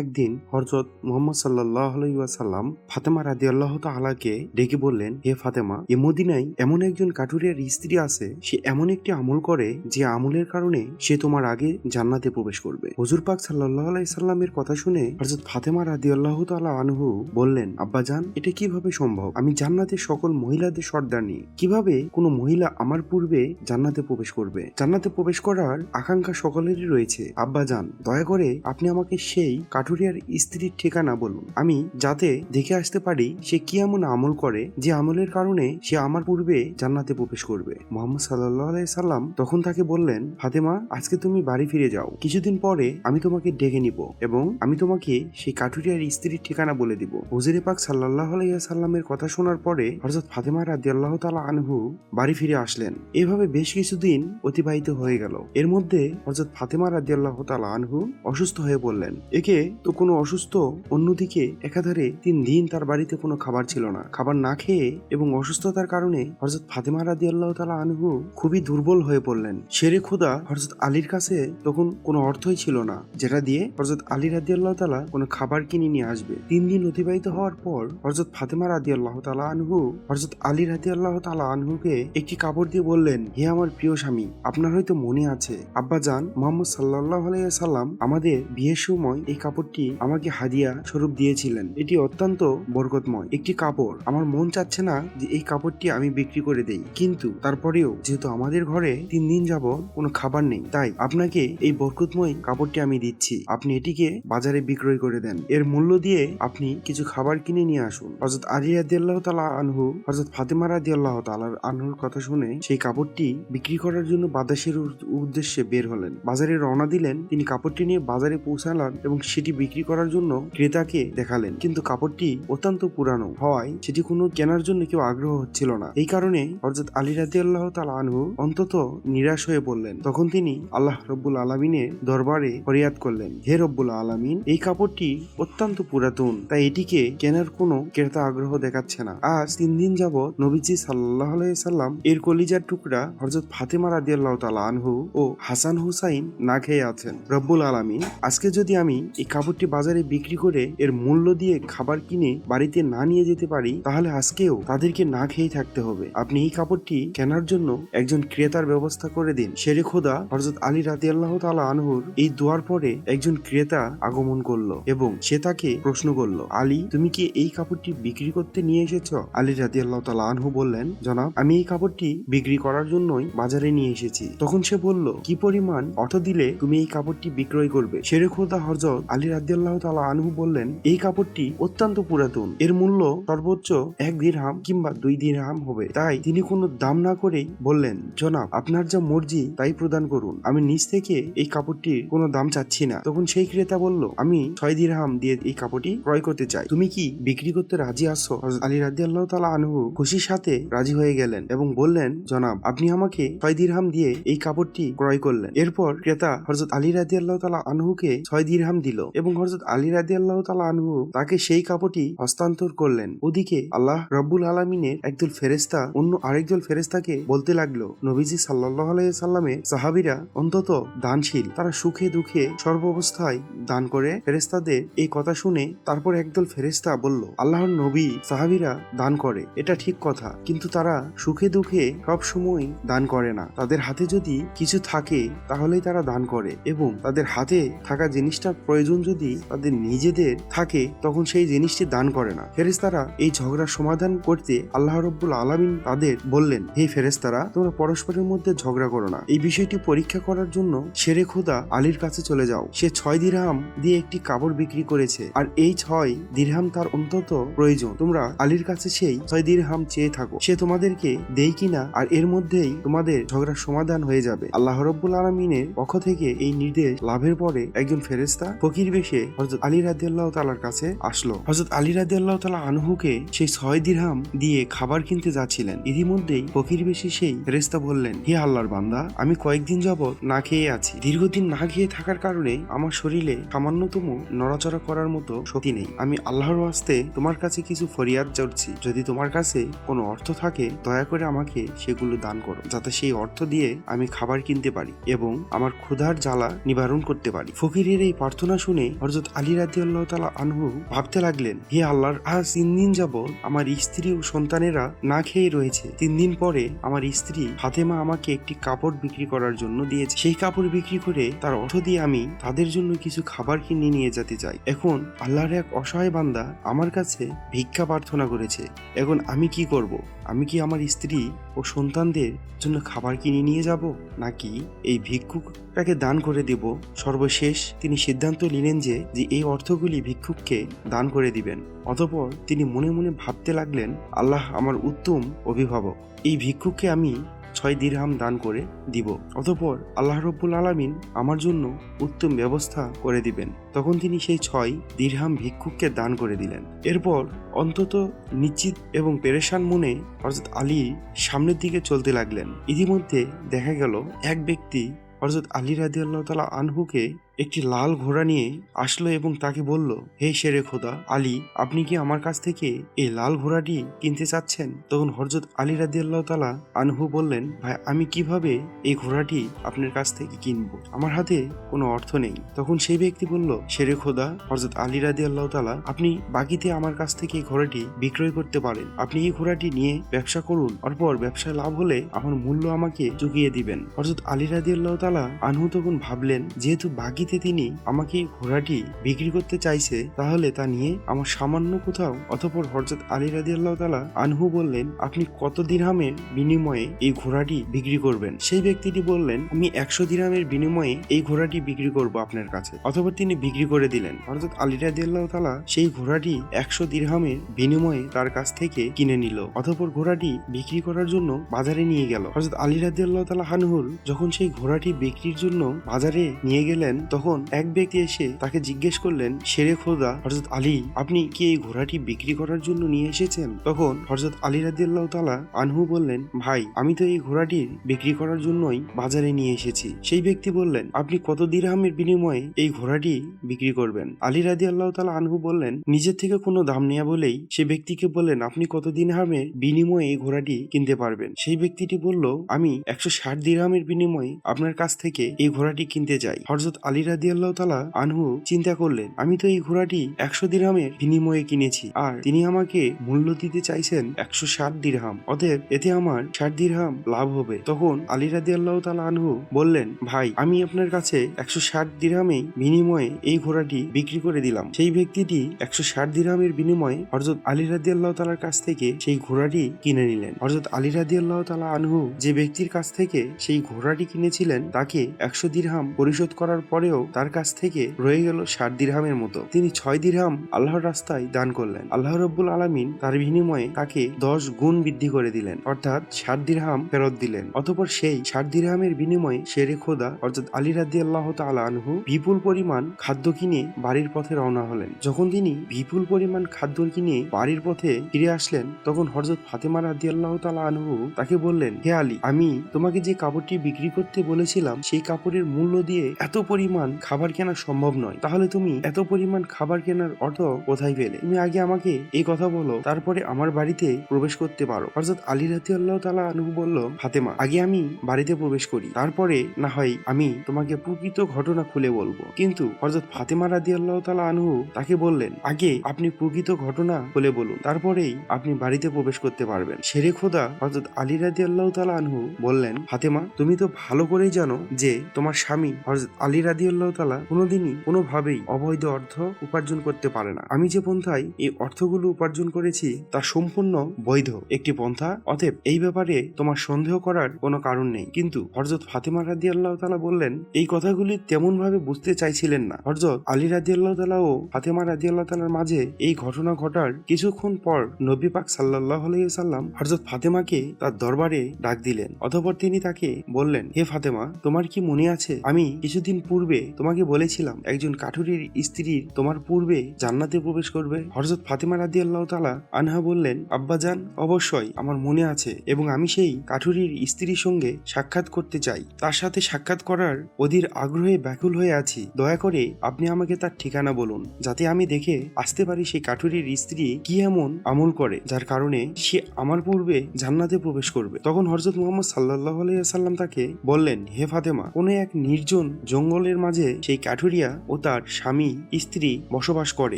একদিন হযরত মুহাম্মদ সাল্লাল্লাহু আলাইহি ওয়াসাল্লাম ফাতেমা রাদিয়াল্লাহু তাআলাকে ডেকে বললেন, হে ফাতেমা, এ মদিনায় এমন একজন কাঠুরিয়ার স্ত্রী আছে, সে এমন একটি আমল করে যে আমলের কারণে সে তোমার আগে জান্নাতে প্রবেশ করবে। হুজুর পাক সাল্লাল্লাহু আলাইহি সাল্লামের কথা শুনে হযরত ফাতেমা রাদিয়াল্লাহু তাআলা আনহু বললেন, আব্বাজান, এটা কিভাবে সম্ভব? আমি জান্নাতের সকল মহিলাদের সর্দারনি, কিভাবে কোনো মহিলা আমার পূর্বে জান্নাতে প্রবেশ করবে? জান্নাতে প্রবেশ করার আকাঙ্ক্ষা সকলেরই রয়েছে। আব্বাজান, দয়া করে আপনি আমাকে সেই কাঠুরিয়ার স্ত্রীর ঠিকানা বলুন, আমি যাতে দেখে আসতে পারি সে কি এমন আমল করে যে আমলের কারণে সে আমার পূর্বে জান্নাতে প্রবেশ করবে। মুহাম্মদ সাল্লাল্লাহু আলাইহি সাল্লাম তখন তাকে বললেন, ফাতেমা, আজকে তুমি বাড়ি ফিরে যাও, কিছুদিন পরে আমি তোমাকে ডেকে নিব এবং আমি তোমাকে সেই কাঠুরিয়ার স্ত্রীর ঠিকানা বলে দিব। হুজুরে পাক সাল্লাল্লাহু আলাইহি সাল্লামের কথা শোনার পরে হযরত ফাতেমা রাদিয়াল্লাহু তাআলা আনহু বাড়ি ফিরে আসলেন। এভাবে বেশ কিছুদিন অতিবাহিত হয়ে গেল। এর মধ্যে হযরত ফাতেমা রাদিয়াল্লাহু তাআলা আনহু অসুস্থ হয়ে পড়লেন। একে তো কোনো অসুস্থ, অন্যদিকে একাধারে 3 দিন তার বাড়িতে কোনো খাবার ছিল না। খাবার না খেয়ে এবং অসুস্থতার কারণে হযরত ফাতেমা রাদিয়াল্লাহু তাআলা আনহু খুবই দুর্বল হয়ে পড়লেন। শেরে খোদা হযরত আলীর কাছে তখন কোনো অর্থই ছিল না, যেটা দিয়ে হযরত আলী রাদিয়াল্লাহু তাআলা কোনো খাবার কিনে নিয়ে আসবে। 3 দিন অতিবাহিত হওয়ার পর হযরত ফাতেমা রাদিয়াল্লাহু তাআলা আনহু হযরত আলী রাদিয়াল্লাহু তাআলা আনহুকে একটি কাপড় দিয়ে বললেন, হে আমার প্রিয় স্বামী, আপনার হয়তো মনে আছে আব্বাজান মুহাম্মদ সাল্লাল্লাহু আলাইহি সাল্লাম আমাদের বিয়ের সময় এই কাপড়টি আমাকে হাদিয়া স্বরূপ দিয়েছিলেন। এটি অত্যন্ত বরকতময় একটি কাপড়। আমার মন চাচ্ছে না যে এই কাপড়টি আমি বিক্রি করে দেই, কিন্তু তারপরেও যেহেতু আমাদের ঘরে 3 দিন যাবত কোনো খাবার নেই, তাই আপনাকে এই বরকতময় কাপড়টি আমি দিচ্ছি, আপনি এটিকে বাজারে বিক্রয় করে দেন। এর মূল্য দিয়ে আপনি কিছু খাবার কিনে নিয়ে আসুন। হযরত আলী রাদিয়াল্লাহু তাআলা আনহু হযরত ফাতেমা রাদিয়াল্লাহু তাআলা আনহুর কথা শুনে সেই কাপড়টি বিক্রি করার জন্য বাতাসের উদ্দেশ্যে বের হলেন। বাজারে রওনা দিলেন। তিনি কাপড়টি নিয়ে বাজারে পৌঁছালেন এবং সেটি বিক্রি করার জন্য ক্রেতাকে দেখালেন, কিন্তু কাপড়টি অত্যন্ত পুরানো হওয়ায় সেটি কোনো কেনার জন্য কেউ আগ্রহ হচ্ছিল না। এই কারণে হযরত আলী রাদিয়াল্লাহু তাআলা আনহু অন্তত নিরাশ হয়ে পড়লেন। তখন তিনি আল্লাহ রব্বুল আলামিনের দরবারে ফরিয়াদ করলেন, হে রব্বুল আলামিন, এই কাপড়টি অত্যন্ত পুরাতন, তাই এটিকে কেনার কোনো ক্রেতা আগ্রহ দেখাচ্ছে না। আজ 3 দিন যাবত নবীজি সাল্লাল্লাহু আলাইহি সাল্লাম এর কলিজার টুকরা হযরত ফাতেমা রাদিয়াল্লাহু তাআলা আনহু ও হাসান হুসাইন না খেয়ে আছেন। রব্বুল আলামিন, আজকে যদি আমি এই কাপড়টি বাজারে বিক্রি করে এর মূল্য দিয়ে খাবার কিনে বাড়িতে না নিয়ে যেতে পারি, তাহলে আজকেও তাদেরকে না খেয়ে থাকতে হবে। আপনি এই কাপড়টি কেনার জন্য একজন ক্রেতার ব্যবস্থা করে দিন। শেরে খোদা হযরত আলী রাদিয়াল্লাহু তাআলা আনহুর এই দোয়ার পরে একজন ক্রেতা আগমন করলো এবং সে তাকে প্রশ্ন করলো, আলী, তুমি কি এই কাপড়টি বিক্রি করতে নিয়ে এসেছো? আলী রাদিয়াল্লাহু তাআলা আনহু বললেন, জনাব, আমি এই কাপড়টি বিক্রি করার জন্যই বাজারে নিয়ে এসেছি। তখন সে বলল, কি পরিমাণ অর্থ দিলে তুমি এই কাপড়টি বিক্রয় করবে? শেরে খোদা হযরত আলী রাদিয়াল্লাহু তাআলা আনহু বললেন, এই কাপড়টি অত্যন্ত পুরাতন, এর মূল্য সর্বোচ্চ 1 দিরহাম কিংবা 2 দিরহাম হবে। তাই তিনি কোনো দাম না করেই বললেন, জনাব, আপনার যা মর্জি তাই প্রদান করুন, আমি নিজ থেকে এই কাপড়টির কোনো দাম চাচ্ছি না। তখন সেই ক্রেতা বলল, আমি 6 দিরহাম দিয়ে এই কাপড়টি ক্রয় করতে চাই, তুমি কি বিক্রি করতে রাজি আছো? হযরত আলী রাদিয়াল্লাহু তাআলা আনহু খুশির সাথে রাজি হয়ে গেলেন এবং বললেন, জনাব, আপনি আমাকে 6 দিরহাম দিয়ে এই কাপড়টি ক্রয় করলেন। এরপর ক্রেতা হযরত আলী রাদিয়াল্লাহু তাআলা আনহুকে 6 দিরহাম দিল এবং হযরত আলী রাদিয়াল্লাহু তাআলা আনহু তাকে সেই কাপড়টি হস্তান্তর করলেন। ওদিকে আল্লাহ রাব্বুল আলামিনের একদল ফেরেশতা অন্য আরেকদল ফেরেশতাকে বলতে লাগলো, নবীজি সাল্লাল্লাহু আলাইহি সাল্লামের সাহাবীরা অন্তত দানশীল, তারা সুখে দুঃখে সর্বাবস্থায় দান করে। ফেরেশতাদের এই কথা শুনে তারপর একদল ফেরেশতা বলল, আল্লাহর নবী, সাহাবীরা দান করে, এটা ঠিক কথা, কিন্তু তারা সুখে দুঃখে সব সময় দান করে না। তাদের হাতে যদি কিছু থাকে তাহলেই তারা দান করে, এবং তাদের হাতে থাকা জিনিসটার প্রয়োজন যদি তাদের নিজেদের থাকে তখন সেই জিনিসটি দান করে না। ফেরেশতারা এই ঝগড়ার সমাধান করতে আল্লাহ রাব্বুল আলামিন তাদের বললেন, হে ফেরেশতারা, তোমরা পরস্পরের মধ্যে ঝগড়া করো না। এই বিষয়টি পরীক্ষা করার জন্য শেরে খোদা আলীর কাছে চলে যাও। সে 6 দিরহাম দিয়ে একটি কাপড় বিক্রি করেছে, আর এই 6 দিরহাম তার অন্তত প্রয়োজন। তোমরা আলীর কাছে সেই 6 দিরহাম চেয়ে থাকো, সে তোমাদেরকে দেই কিনা, আর এর মধ্যেই তোমাদের ঝগড়ার সমাধান হয়ে যাবে। আল্লাহ রাব্বুল আলামিনের পক্ষ থেকে এই নির্দেশ লাভের পরে একজন ফেরেশতা ফকির বেশে হযরত আলী রাদিয়াল্লাহু তাআলার কাছে আসলো। হযরত আলী রাদিয়াল্লাহু তাআলা আনহুকে সেই 6 দিরহাম দিয়ে খাবার কিনতে যাচ্ছিলেন। ইতিমধ্যেই ফকির বেশে সেই ফেরেশতা বললেন, হে আল্লাহর বান্দা, আমি কয়েকদিন যাবত না খেয়ে আছি। দীর্ঘদিন না খেয়ে থাকার কারণে আমার শরীরে সামান্যতম নড়াচড়া করার মতো শক্তি নেই। আমি আল্লাহর ওয়াস্তে তোমার কাছে কিছু ফরিয়াদ করছি, যদি তোমার কাছে কোনো অর্থ থাকে দয়া করে আমাকে সেগুলো দান করো, যাতে সেই অর্থ দিয়ে আমি খাবার কিনতে পারি এবং আমার ক্ষুধার জ্বালা নিবারণ করতে পারি। ফকিরের এই প্রার্থনা শুনে হযরত আলী রাদিয়াল্লাহু তাআলা আনহু ভাবতে লাগলেন, হে আল্লাহর, আজ 3 দিন যাবত আমার স্ত্রী ও সন্তানেরা না খেয়ে রয়েছে। 3 দিন পরে আমার স্ত্রী ফাতেমা আমাকে একটি কাপড় বিক্রি করার জন্য দিয়েছে। সেই কাপড় বিক্রি করে তার অর্থ দিয়ে আমি তাদের জন্য কিছু খাবার কিনে নিয়ে যেতে চাই। এখন আল্লাহর এক অসহায় বান্দা আমার কাছে ভিক্ষা প্রার্থনা করেছে। এখন আমি কি করব? আমি কি আমার স্ত্রী ও সন্তানদের জন্য খাবার কিনে নিয়ে যাব, নাকি এই ভিক্ষুকটাকে দান করে দেব? সর্বশেষ তিনি সিদ্ধান্ত নিলেন যে এই অর্থগুলি ভিক্ষুককে দান করে দিবেন। অতঃপর তিনি মনে মনে ভাবতে লাগলেন, আল্লাহ আমার উত্তম অভিভাবক, এই ভিক্ষুককে আমি 6 দিরহাম দান করে দিব। অতঃপর আল্লাহ রাব্বুল আলামিন আমার জন্য উত্তম ব্যবস্থা করে দিবেন। তখন তিনি সেই 6 দিরহাম ভিক্ষুককে দান করে দিলেন। এরপর অন্তত নিশ্চিত এবং পেরেশান মনে হযরত আলী সামনের দিকে চলতে লাগলেন। ইতিমধ্যে দেখা গেল এক ব্যক্তি হযরত আলী রাদিয়াল্লাহু তাআলা আনহুকে একটি লাল ঘোড়া নিয়ে আসলো এবং তাকে বলল, হে শেরে খোদা আলী, আপনি কি আমার কাছ থেকে এই লাল ঘোড়াটি কিনতে চাচ্ছেন? তখন হযরত আলী রাদিয়াল্লাহু তাআলা আনহু বললেন, ভাই, আমি কিভাবে এই ঘোড়াটি আপনার কাছ থেকে কিনবো? আমার হাতে কোনো অর্থ নেই। তখন সেই ব্যক্তি বলল, শেরে খোদা হযরত আলী রাদিয়াল্লাহু তাআলা, আপনি বাকিতে আমার কাছ থেকে এই ঘোড়াটি বিক্রয় করতে পারেন। আপনি এই ঘোড়াটি নিয়ে ব্যবসা করুন, অর্পর ব্যবসায় লাভ হলে আমার মূল্য আমাকে চুকিয়ে দিবেন। হযরত আলী রাদিয়াল্লাহু তাআলা আনহু তখন ভাবলেন, যেহেতু বাকি তিনি আমাকে ঘোড়াটি বিক্রি করতে চাইছে, তাহলে তা নিয়ে আমার সামান্য কোথাও। অতঃপর হযরত আলী রাদিয়াল্লাহু তাআলা আনহু বললেন, আপনি কত দিরহামের বিনিময়ে এই ঘোড়াটি বিক্রি করবেন? সেই ব্যক্তিটি বললেন, আমি 100 দিরহামের বিনিময়ে এই ঘোড়াটি বিক্রি করব আপনার কাছে। অতঃপর তিনি বিক্রি করে দিলেন। হযরত আলী রাদিয়াল্লাহু তাআলা সেই ঘোড়াটি 100 দিরহামের বিনিময়ে তার কাছ থেকে কিনে নিল। অতঃপর ঘোড়াটি বিক্রি করার জন্য বাজারে নিয়ে গেল। হযরত আলী রাদিয়াল্লাহু তাআলা আনহুর যখন সেই ঘোড়াটি বিক্রির জন্য বাজারে নিয়ে গেলেন, তখন এক ব্যক্তি এসে তাকে জিজ্ঞেস করলেন, শেরে খোদা হযরত আলী, আপনি কি এই ঘোড়াটি বিক্রি করার জন্য নিয়ে এসেছেন? তখন হযরত আলী রাদিয়াল্লাহু তাআলা আনহু বললেন, ভাই, আমি তো এই ঘোড়াটি বিক্রি করার জন্যই বাজারে নিয়ে এসেছি। সেই ব্যক্তি বললেন, আপনি কত দিরহামের বিনিময়ে এই ঘোড়াটি বিক্রি করবেন? আলী রাদিয়াল্লাহু তাআলা আনহু বললেন, নিজের থেকে কোনো দাম নেয়া বলেই সেই ব্যক্তিকে বললেন, আপনি কত দিরহামের বিনিময়ে এই ঘোড়াটি কিনতে পারবেন? সেই ব্যক্তিটি বলল, আমি 160 দিরহামের বিনিময়ে আপনার কাছ থেকে এই ঘোড়াটি কিনতে চাই। হযরত আলী রাদিয়াল্লাহু তাআলা আনহু চিন্তা করলেন, আমি তো এই ঘোড়াটি 100 দিরহামের বিনিময়ে কিনেছি, আর তিনি আমাকে মূল্য দিতে চাইছেন 160 দিরহাম। অতএব এতে আমার 60 দিরহাম লাভ হবে। তখন আলী রাদিয়াল্লাহু তাআলা আনহু বললেন, ভাই, আমি আপনার কাছে 160 দিরহামে বিনিময়ে এই ঘোড়াটি বিক্রি করে দিলাম। সেই ব্যক্তিটি 160 দিরহামের বিনিময়ে হযরত আলী রাদিয়াল্লাহু তাআলার কাছ থেকে সেই ঘোড়াটি কিনে নিলেন। হযরত আলী রাদিয়াল্লাহু তাআলা আনহু যে ব্যক্তির কাছ থেকে সেই ঘোড়াটি কিনেছিলেন, তাকে 100 দিরহাম পরিশোধ করার পরেও তার কাছ থেকে রয়ে গেল 60 দিরহামের মতো। তিনি 6 দিরহাম আল্লাহর রাস্তায় দান করলেন। আল্লাহ রাব্বুল আলামিন তার বিনিময়ে তাকে 10 গুণ বৃদ্ধি করে দিলেন, অর্থাৎ 60 দিরহাম ফেরত দিলেন। অতঃপর সেই 60 দিরহামের বিনিময়ে শেরে খোদা হযরত আলী রাদিয়াল্লাহু তাআলা আনহু বিপুল পরিমাণ খাদ্য কিনে বাড়ির পথে রওনা হলেন। যখন তিনি বিপুল পরিমাণ খাদ্য কিনে বাড়ির পথে ফিরে আসলেন, তখন হযরত ফাতেমা রাদিয়াল্লাহু তাআলা আনহু তাকে বললেন, হে আলী, আমি তোমাকে যে কাপড়টি বিক্রি করতে বলেছিলাম, সেই কাপড়ের মূল্য দিয়ে এত পরিমাণ খাবার কেনা সম্ভব নয়। তাহলে তুমি এত পরিমাণ খাবার কেনার অর্থ কোথায় পেলে? তুমি আগে আমাকে এই কথা বলো, তারপরে আমার বাড়িতে প্রবেশ করতে পারো। হযরত আলী রাদিয়াল্লাহু তাআলা আনহু বলল, ফাতেমা, আগে আমি বাড়িতে প্রবেশ করি, তারপরে না হয় আমি তোমাকে প্রকৃত ঘটনা খুলে বলবো। কিন্তু হযরত ফাতেমা রাদিয়াল্লাহু তাআলা আনহু তাকে বললেন, আগে আপনি প্রকৃত ঘটনা খুলে বলুন, তারপরেই আপনি বাড়িতে প্রবেশ করতে পারবেন। শেরে খোদা হযরত আলী রাদিয়াল্লাহু তাআলা আনহু বললেন, ফাতেমা, তুমি তো ভালো করেই জানো যে তোমার স্বামী হযরত আলী রাদিয়াল্লাহু তাআলা কোনোদিনই কোনোভাবেই অবৈধ অর্থ উপার্জন করতে পারে না। আমি যে পন্থায় এই অর্থগুলো উপার্জন করেছি তা সম্পূর্ণ বৈধ একটি পন্থা। অতএব এই ব্যাপারে তোমার সন্দেহ করার কোনো কারণ নেই। কিন্তু হযরত ফাতেমা রাদিয়াল্লাহু তাআলা বললেন, এই কথাগুলি তেমন ভাবে বুঝতে চাইছিলেন না। হযরত আলী রাদিয়াল্লাহু তাআলা ও ফাতেমা রাদিয়াল্লাহু তাআলার মাঝে এই ঘটনা ঘটার কিছুক্ষণ পর নবী পাক সাল্লাল্লাহু আলাইহি ওয়াসাল্লাম হযরত ফাতেমাকে তার দরবারে ডাক দিলেন। অতঃপর তিনি তাকে বললেন, হে ফাতেমা, তোমার কি মনে আছে আমি কিছুদিন পূর্বে তোমাকে বলেছিলাম একজন কাঠুরের স্ত্রী তোমার পূর্বে জান্নাতে প্রবেশ করবে? হযরত ফাতেমা রাদিয়াল্লাহু তাআলা আনহা বললেন, আব্বাজান, অবশ্যই আমার মনে আছে, এবং আমি সেই কাঠুরের স্ত্রীর সঙ্গে সাক্ষাৎ করতে চাই। তার সাথে সাক্ষাৎ করার অধীর আগ্রহে ব্যাকুল হয়ে আছি। দয়া করে আপনি আমাকে তার ঠিকানা বলুন, যাতে আমি দেখে আসতে পারি সেই কাঠুরের স্ত্রী কি এমন আমল করে যার কারণে সে আমার পূর্বে জান্নাতে প্রবেশ করবে। তখন হযরত মুহাম্মদ সাল্লাল্লাহু আলাইহি ওয়াসাল্লাম তাকে বললেন, হে ফাতেমা, কোন এক নির্জন জঙ্গলের মাঝে সেই কাঠুরিয়া ও তার স্বামী স্ত্রী বসবাস করে।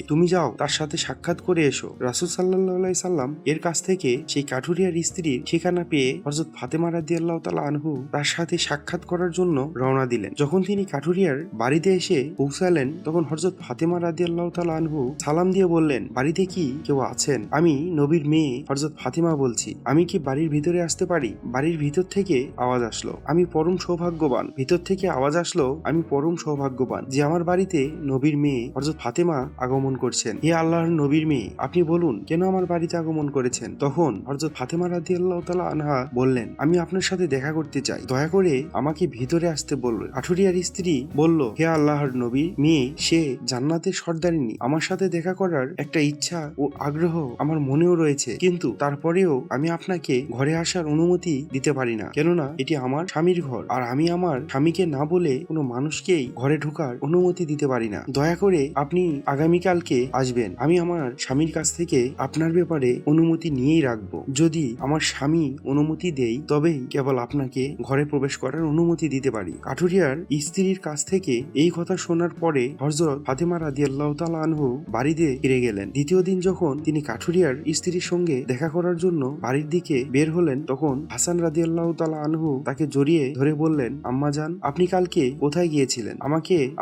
তুমি যাও তার সাথে সাক্ষাৎ করে এসো। রাসূল সাল্লাল্লাহু আলাইহি সাল্লাম এর কাছ থেকে সেই কাঠুরিয়ার স্ত্রীর ঠিকানা পেয়ে হযরত ফাতেমা রাদিয়াল্লাহু তাআলা আনহু তার সাথে সাক্ষাৎ করার জন্য রওনা দিলেন। যখন তিনি কাঠুরিয়ার বাড়িতে এসে পৌঁছালেন তখন হযরত ফাতেমা রাদিয়াল্লাহু তাআলা আনহু সালাম দিয়ে বললেন, বাড়িতে কি কেউ আছেন? আমি নবীর মেয়ে হযরত ফাতেমা বলছি। আমি কি বাড়ির ভিতরে আসতে পারি? বাড়ির ভিতর থেকে আওয়াজ আসলো, আমি পরম সৌভাগ্যবান। ভিতর থেকে আওয়াজ আসলো, আমি পরম সৌভাগ্যবান যে আমার বাড়িতে নবীর মেয়ে হযরত ফাতেমা আগমন করছেন। হে আল্লাহর নবীর মেয়ে, আপনি বলুন কেন আমার বাড়িতে আগমন করেছেন? তখন হযরত ফাতেমা রাদিয়াল্লাহু তাআলা আনহা বললেন, আমি আপনার সাথে দেখা করতে চাই, দয়া করে আমাকে ভিতরে আসতে বলুন। কাঠুরিয়ার স্ত্রী বলল, হে আল্লাহর নবীর মেয়ে, সে জান্নাতের সর্দারিনী, আমার সাথে দেখা করার একটা ইচ্ছা ও আগ্রহ আমার মনেও রয়েছে, কিন্তু তারপরেও আমি আপনাকে ঘরে আসার অনুমতি দিতে পারি না, কেননা এটি আমার স্বামীর ঘর, আর আমি আমার স্বামীকে না বলে কোনো মানুষকেই ঘরে ঢোকার অনুমতি দিতে পারি না। দয়া করে আপনি আগামীকালকে আসবেন। আমি আমার স্বামীর কাছ থেকে আপনার ব্যাপারে অনুমতি নিয়েই রাখবো। যদি আমার স্বামী অনুমতি দেই তবেই কেবল আপনাকে ঘরে প্রবেশ করার অনুমতি দিতে পারি। কাঠুরিয়ার স্ত্রীর কাছ থেকে এই কথা শোনার পরে হযরত ফাতেমা রাদিয়াল্লাহু তাআলা আনহু বাড়িতে ফিরে গেলেন। দ্বিতীয় দিন যখন তিনি কাঠুরিয়ার স্ত্রীর সঙ্গে দেখা করার জন্য বাড়ির দিকে বের হলেন তখন হাসান রাদিয়াল্লাহু তাআলা আনহু তাকে জড়িয়ে ধরে বললেন, আম্মাজান, আপনি কালকে কোথায় গিয়েছিলেন?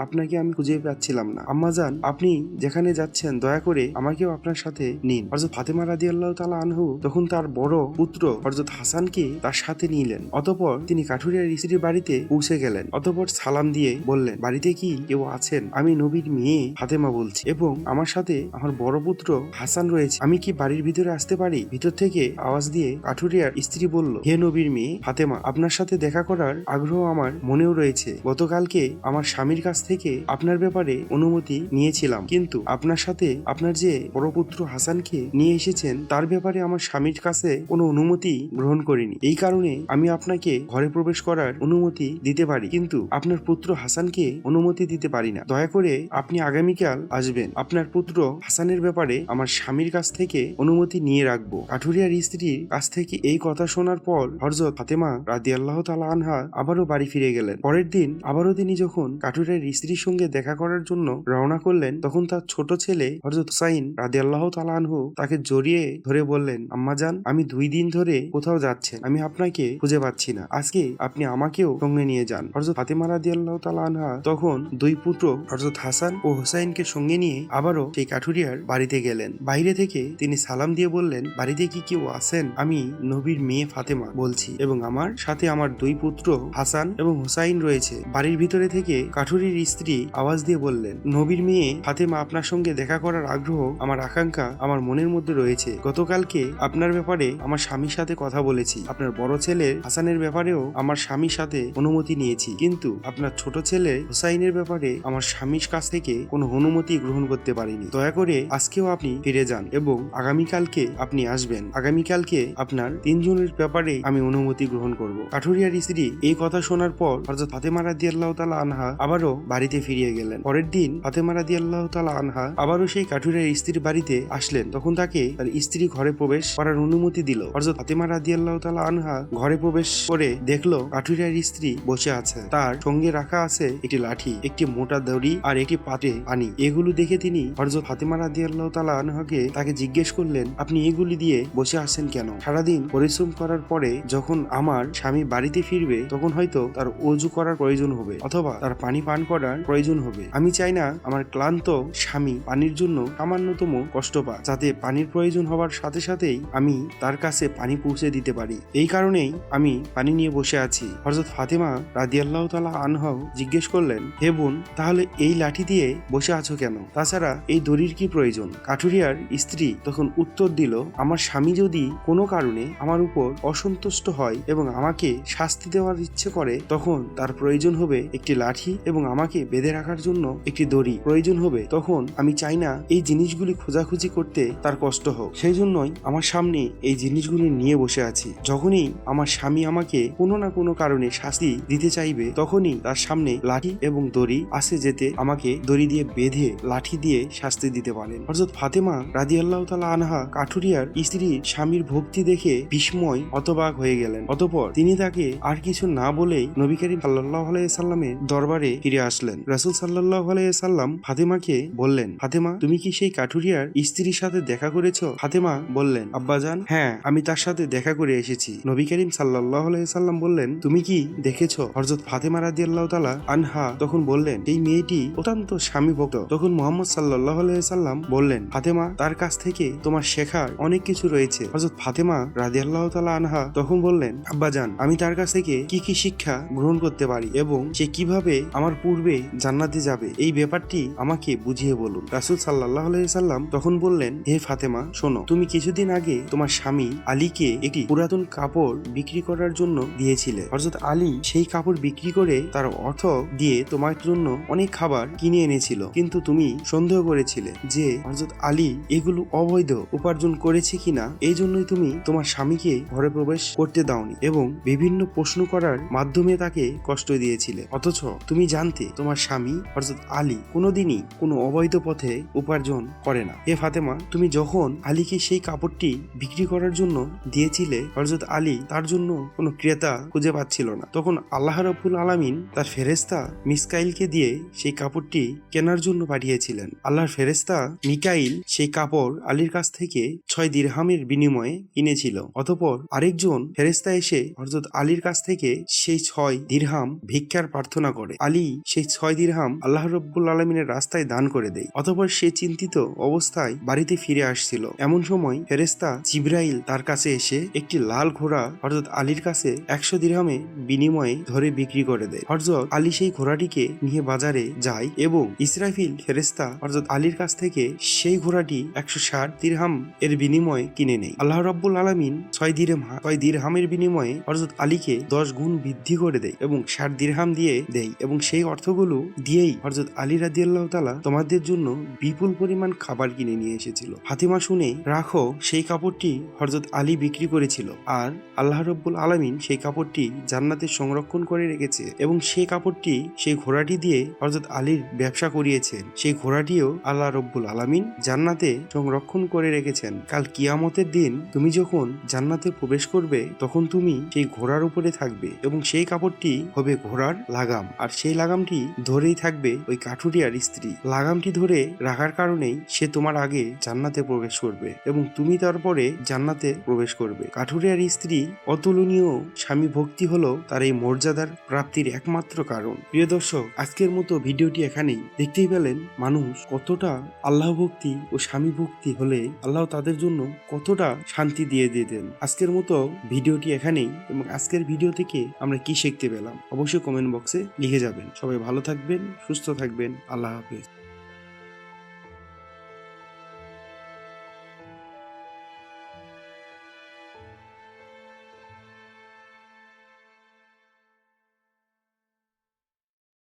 আপনাকে আমি খুঁজে পাচ্ছিলাম না। আম্মাজান, আপনি যেখানে যাচ্ছেন দয়া করে আমাকেও আপনার সাথে নিন। হযরত ফাতেমা রাদিয়াল্লাহু তাআলা আনহু তখন তার বড় পুত্র হযরত হাসানকে তার সাথে নিলেন। অতঃপর তিনি কাঠুরিয়ার স্ত্রীর বাড়িতে পৌঁছে গেলেন। অতঃপর সালাম দিয়ে বললেন, বাড়িতে কি কেউ আছেন? আমি নবীর মেয়ে ফাতেমা বলছি এবং আমার সাথে আমার বড় পুত্র হাসান রয়েছে। আমি কি বাড়ির ভিতরে আসতে পারি? ভিতর থেকে আওয়াজ দিয়ে কাঠুরিয়ার স্ত্রী বলল, হে নবীর মেয়ে ফাতেমা, আপনার সাথে দেখা করার আগ্রহ আমার মনেও রয়েছে। গতকালকে আমার স্বামীর কাছ থেকে আপনার ব্যাপারে অনুমতি নিয়েছিলাম, কিন্তু আপনার সাথে আপনার যে বড় পুত্র হাসানকে নিয়ে এসেছেন তার ব্যাপারে আমার স্বামীর কাছে কোনো অনুমতি গ্রহণ করিনি। এই কারণে আমি আপনাকে ঘরে প্রবেশ করার অনুমতি দিতে পারি, কিন্তু আপনার পুত্র হাসানকে অনুমতি দিতে পারি না। দয়া করে আপনি আগামীকাল আসবেন। আপনার পুত্র হাসানের ব্যাপারে আমার স্বামীর কাছ থেকে অনুমতি নিয়ে রাখবো। কাঠুরিয়ার স্ত্রীর কাছ থেকে এই কথা শোনার পর হযরত ফাতেমা রাদিয়াল্লাহু তাআলা আনহা আবারও বাড়ি ফিরে গেলেন। পরের দিন আবারও তিনি যখন কাঠুরিয়ার স্ত্রীর সঙ্গে দেখা করার জন্য রওনা করলেন তখন তার ছোট ছেলে হযরত হুসাইন রাদিয়াল্লাহু তাআলা আনহু তাকে জড়িয়ে ধরে বললেন, আম্মাজান, আমি 2 দিন ধরে কোথাও যাচ্ছেন, আমি আপনাকে খুঁজে পাচ্ছি না। আজকে আপনি আমাকেও সঙ্গে নিয়ে যান। হযরত ফাতেমা রাদিয়াল্লাহু তাআলা আনহা তখন 2 পুত্র হযরত হাসান ও হুসাইনকে সঙ্গে নিয়ে আবারও সেই কাঠুরিয়ার বাড়িতে গেলেন। বাইরে থেকে তিনি সালাম দিয়ে বললেন, বাড়িতে কি কেউ আছেন? আমি নবীর মেয়ে ফাতেমা বলছি এবং আমার সাথে আমার 2 পুত্র হাসান এবং হুসাইন রয়েছে। বাড়ির ভিতরে থেকে কাঠুরির স্ত্রী আওয়াজ দিয়ে বললেন, নবীর মেয়ে ফাতেমা, আপনার সঙ্গে দেখা করার আগ্রহ আমার আকাঙ্ক্ষা আমার মনের মধ্যে রয়েছে। গতকালকে আপনার ব্যাপারে আমার স্বামীর সাথে কথা বলেছি। আপনার বড় ছেলে হাসানের ব্যাপারেও আমার স্বামীর সাথে অনুমতি নিয়েছি, কিন্তু আপনার ছোট ছেলে হুসাইনের ব্যাপারে আমার স্বামীর কাছ থেকে কোনো অনুমতি গ্রহণ করতে পারিনি। দয়া করে আজকেও আপনি ফিরে যান এবং আগামীকালকে আপনি আসবেন। আগামীকালকে আপনার 3 জনের ব্যাপারে আমি অনুমতি গ্রহণ করব। কাঠুরিয়ার স্ত্রী এই কথা শোনার পর হযরত ফাতেমা রাদিয়াল্লাহু তাআলা আনহা আবারও বাড়িতে ফিরে গেলেন। পরের দিন ফাতেমা রাদিয়াল্লাহু তাআলা আনহা আবারও সেই কাঠুরিয়ার স্ত্রীর বাড়িতে আসলেন। তখন তাকে তার স্ত্রী ঘরে প্রবেশ করার অনুমতি দিল। হযরত ফাতেমা রাদিয়াল্লাহু তাআলা আনহা ঘরে প্রবেশ করে দেখলো কাঠুরিয়ার স্ত্রী বসে আছে। তার সঙ্গে রাখা আছে একটি লাঠি, একটি মোটা দড়ি আর একটি পাত্রে পানি। এগুলো দেখে তিনি হযরত ফাতেমা রাদিয়াল্লাহু তাআলা আনহাকে তাকে জিজ্ঞেস করলেন, আপনি এগুলি দিয়ে বসে আছেন কেন? সারাদিন পরিশ্রম করার পরে যখন আমার স্বামী বাড়িতে ফিরবে তখন হয়তো তার ওযু করার প্রয়োজন হবে অথবা তার পানি পান করার প্রয়োজন হবে। আমি চাই না আমার ক্লান্ত স্বামী পানির জন্য সামান্যতম কষ্ট পায়, যাতে পানির প্রয়োজন হওয়ার সাথে সাথেই আমি তার কাছে পানি পৌঁছে দিতে পারি। এই কারণেই আমি পানি নিয়ে বসে আছি। হযরত ফাতেমা রাদিয়াল্লাহু তাআলা আনহা জিজ্ঞেস করলেন, হে বোন, তাহলে এই লাঠি দিয়ে বসে আছো কেন? তাছাড়া এই দড়ির কি প্রয়োজন? কাঠুরিয়ার স্ত্রী তখন উত্তর দিল, আমার স্বামী যদি কোনো কারণে আমার উপর অসন্তুষ্ট হয় এবং আমাকে শাস্তি দেওয়ার ইচ্ছে করে তখন তার প্রয়োজন হবে একটি লাঠি এবং আমাকে বেঁধে রাখার জন্য একটি দড়ি প্রয়োজন হবে। তখন আমি চাই না এই জিনিসগুলি খোঁজাখুঁজি করতে তার কষ্ট হোক, সেই জন্যই আমার সামনে এই জিনিসগুলি নিয়ে বসে আছি। যখনই আমার স্বামী আমাকে কোনো না কোনো কারণে শাস্তি দিতে চাইবে তখনই তার সামনে লাঠি এবং দড়ি আসে, যেতে আমাকে দড়ি দিয়ে বেঁধে লাঠি দিয়ে শাস্তি দিতে পারেন। হযরত ফাতেমা রাদিয়াল্লাহু তাআলা আনহা কাঠুরিয়ার স্ত্রীর স্বামীর ভক্তি দেখে বিস্ময় হতবাক হয়ে গেলেন। অতঃপর তিনি তাকে আর কিছু না বলেই নবী করিম সাল্লাল্লাহু আলাইহি সাল্লামের দরবারে দরবারে ফিরে আসলেন। রাসূল সাল্লাল্লাহু আলাইহি সাল্লাম ফাতেমাকে বললেন, ফাতেমা, তুমি কি সেই কাঠুরিয়ার স্ত্রীর সাথে দেখা করেছো? ফাতেমা বললেন, আব্বাজান, হ্যাঁ, আমি তার সাথে দেখা করে এসেছি। নবী করিম সাল্লাল্লাহু আলাইহি সাল্লাম বললেন, তুমি কি দেখেছো? হযরত ফাতেমা রাদিয়াল্লাহু তাআলা আনহা তখন বললেন, এই মেয়েটি অত্যন্ত স্বামীভক্ত। তখন মুহাম্মদ সাল্লাল্লাহু আলাইহি সাল্লাম বললেন, ফাতেমা, তার কাছ থেকে তোমার শেখার অনেক কিছু রয়েছে। হযরত ফাতেমা রাদিয়াল্লাহু তাআলা আনহা তখন বললেন, আব্বাজান, আমি তার কাছ থেকে কি কি শিক্ষা গ্রহণ করতে পারি এবং সে কিভাবে আমার পূর্বে জান্নাতে যাবে, এই ব্যাপারটি আমাকে বুঝিয়ে বলুন। রাসূল সাল্লাল্লাহু আলাইহি সাল্লাম তখন বললেন, হে ফাতেমা, শোনো, তুমি কিছুদিন আগে তোমার স্বামী আলীকে একটি পুরাতন কাপড় বিক্রি করার জন্য দিয়েছিলে। হযরত আলী সেই কাপড় বিক্রি করে তার অর্থ দিয়ে তোমার জন্য অনেক খাবার কিনে এনেছিল, কিন্তু তুমি সন্দেহ করেছিলে যে হযরত আলী এগুলো অবৈধ উপার্জন করেছে কিনা, এই জন্যই তুমি তোমার স্বামীকে ঘরে প্রবেশ করতে দাওনি এবং বিভিন্ন প্রশ্ন করার মাধ্যমে তাকে কষ্ট দিয়েছিলে। অথচ তুমি জানতে তোমার স্বামী হযরত আলী কোনোদিনই কোনো অবৈধ পথে উপার্জন করে না। হে ফাতেমা, তুমি যখন আলীকে সেই কাপড়টি বিক্রি করার জন্য দিয়েছিলে, হযরত আলী তার জন্য কোনো ক্রেতা খুঁজে পাচ্ছিল না। তখন আল্লাহ রাব্বুল আলামিন তার ফেরেশতা মিকাইলকে দিয়ে সেই কাপড়টি কেনার জন্য পাঠিয়েছিলেন। আল্লাহর ফেরেশতা মিকাইল সেই কাপড় আলীর কাছ থেকে 6 দিরহামের বিনিময়ে কিনেছিল। অতঃপর আরেকজন ফেরেশতা এসে হযরত আলীর কাছ থেকে সেই 6 দিরহাম ভিক্ষার প্রার্থনা করে। আলী সেই 6 দিরহাম আল্লাহ রাব্বুল আলামিনের রাস্তায় দান করে দেয়। অতঃপর সে চিন্তিত অবস্থায় বাড়িতে ফিরে আসছিল। এমন সময় ফেরেশতা জিবরাইল তার কাছে এসে একটি লাল ঘোড়া হযরত আলীর কাছে 100 দিরহামে বিনিময়ে ধরে বিক্রি করে দেয়। হযরত আলী সেই ঘোড়াটিকে নিয়ে বাজারে যায় এবং ইসরাফিল ফেরেশতা হযরত আলীর কাছ থেকে সেই ঘোড়াটি 160 দিরহাম এর বিনিময়ে কিনে নেয়। আল্লাহ রাব্বুল আলামিন 6 দিরহামের বিনিময়ে হযরত আলীকে 10 গুণ বৃদ্ধি করে দেয় এবং 60 দিরহাম দিয়ে দেয় এবং সেই অর্থগুলো দিয়েই হযরত আলী রাদিয়াল্লাহু তাআলা তোমাদের জন্য বিপুল পরিমাণ খাবার কিনে নিয়ে এসেছিল। ফাতিমা, শুনে রাখো, সেই কাপড়টি হযরত আলী বিক্রি করেছিল আর আল্লাহ রাব্বুল আলামিন সেই কাপড়টি জান্নাতে সংরক্ষণ করে রেখেছে এবং সেই কাপড়টি সেই ঘোড়াটি দিয়ে হযরত আলীর ব্যবসা করিয়েছেন। সেই ঘোড়াটিও আল্লাহ রাব্বুল আলামিন জান্নাতে সংরক্ষণ করে রেখেছেন। কাল কিয়ামতের দিন তুমি যখন জান্নাতে প্রবেশ করবে, তখন তুমি সেই ঘোড়ার উপরে থাকবে এবং সেই কাপড়টি হবে ঘোড়ার লাগাম, আর সেই লাগামটি ধরেই থাকবে ওই কাঠুরিয়ার স্ত্রী। লাগামটি ধরে রাখার কারণেই সে তোমার আগে জান্নাতে প্রবেশ করবে এবং তুমি তারপরে জান্নাতে প্রবেশ করবে। কাঠুরিয়ার স্ত্রী অতুলনীয় স্বামী ভক্তি হলো তার এই মর্যাদার প্রাপ্তির একমাত্র কারণ। প্রিয় দর্শক, আজকের মতো ভিডিওটি এখানেই। দেখতেই পেলেন মানুষ কতটা আল্লাহ ভক্তি ও স্বামী ভক্তি হলে আল্লাহ তাদের জন্য কতটা শান্তি দিয়ে দিতেন। আজকের মতো ভিডিওটি এখানেই, এবং আজকের ভিডিও থেকে আমরা কি শিখতে পেলাম অবশ্যই কমেন্ট বক্সে লিখে যাবেন। সবাই ভালো থাকবেন, সুস্থ থাকবেন। আল্লাহ হাফেজ।